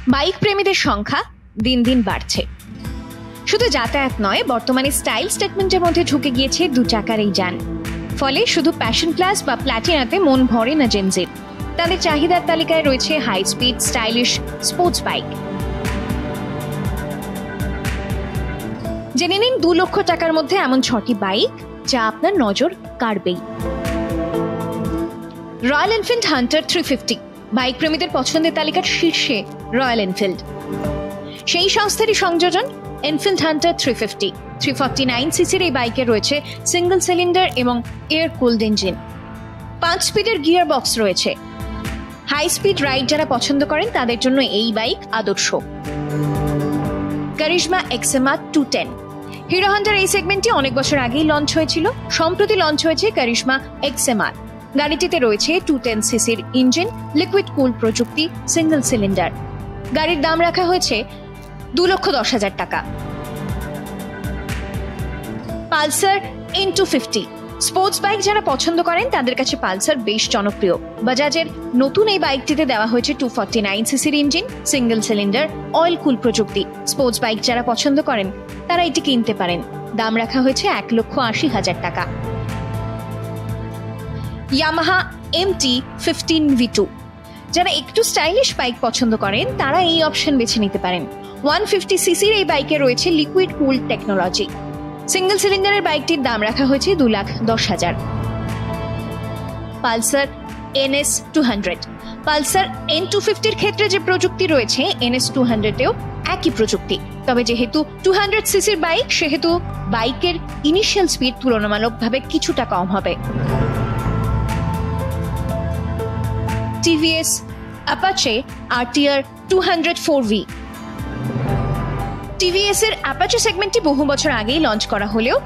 Bike প্রেমীদের সংখ্যা দিন দিন বাড়ছে। শুধু যাতায়াত নয়, বর্তমানে স্টাইল স্টেটমেন্টের মধ্যে ঢুকে গিয়েছে দু চাকার এই যান। ফলে শুধু প্যাশন প্লাস বা প্ল্যাটিনাতে মন ভরে না জেনজির। তাদের চাহিদার তালিকায় রয়েছে high speed stylish sports bike. জেনে নিন 2 লক্ষ টাকার মধ্যে এমন 6টি বাইক যা আপনার নজর কাড়বেই। রয়্যাল এনফিল্ড হান্টার 350 বাইক প্রেমীদের পছন্দের তালিকার শীর্ষে রয়্যাল এনফিল্ড। সেই সংস্থারই সংযোজন এনফিল্ড হান্টার 350। 349 সিসির এই বাইকে রয়েছে সিঙ্গল সিলিন্ডার এবং এয়ার কুলড ইঞ্জিন। 5 স্পিডের গিয়ার বক্স রয়েছে। হাই স্পিড রাইড যারা পছন্দ করেন তাদের জন্য এই বাইক আদর্শ। কারিশমা এক্সএমআর 210 হিরো হন্ডার এই সেগমেন্টটি অনেক বছর আগেই লঞ্চ হয়েছিল। সম্প্রতি লঞ্চ হয়েছে কারিশমা এক্সএমআর। গাড়িটিতে রয়েছে 210 সিসির ইঞ্জিন, লিকুইড কুল প্রযুক্তি, সিঙ্গল সিলিন্ডার। গাড়ির দাম রাখা হয়েছে 2,10,000 টাকা। পালসার N250 স্পোর্টস বাইক যারা পছন্দ করেন তাদের কাছে পালসার বেশ জনপ্রিয়। বাজাজের নতুন এই বাইকটিতে দেওয়া হয়েছে 249 সিসির engine, single cylinder, oil cool প্রযুক্তি। স্পোর্টস বাইক যারা পছন্দ করেন তারা এটি কিনতে পারেন। দাম রাখা হয়েছে 1,80,000 টাকা। ইয়ামাহা MT-15V2 যারা একটু স্টাইলিশ বাইক পছন্দ করেন তারা এই অপশন বেছে নিতে পারেন। 150 সিসির এই বাইকে রয়েছে লিকুইড কুল টেকনোলজি। সিঙ্গল সিলিন্ডারের বাইকটির দাম রাখা হয়েছে 2,10,000। পালসার NS200 পালসার N250 ক্ষেত্রে যে প্রযুক্তি রয়েছে NS200-এও একই প্রযুক্তি। তবে যেহেতু 200 সিসির বাইক সেহেতু বাইকের ইনিশিয়াল স্পিড তুলনামূলকভাবে কিছুটা কম হবে। TVS Apache RTR 204V TVS এর অ্যাপাচে সেগমেন্টটি বহু বছর আগেই লঞ্চ করা হলেও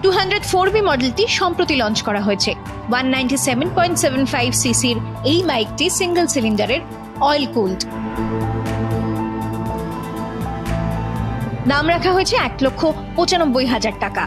204V মডেলটি সম্প্রতি লঞ্চ করা হয়েছে। 197.75 সিসির এই বাইকটি সিঙ্গল সিলিন্ডারের অয়েল কুলড। দাম রাখা হয়েছে 1,95,000 টাকা।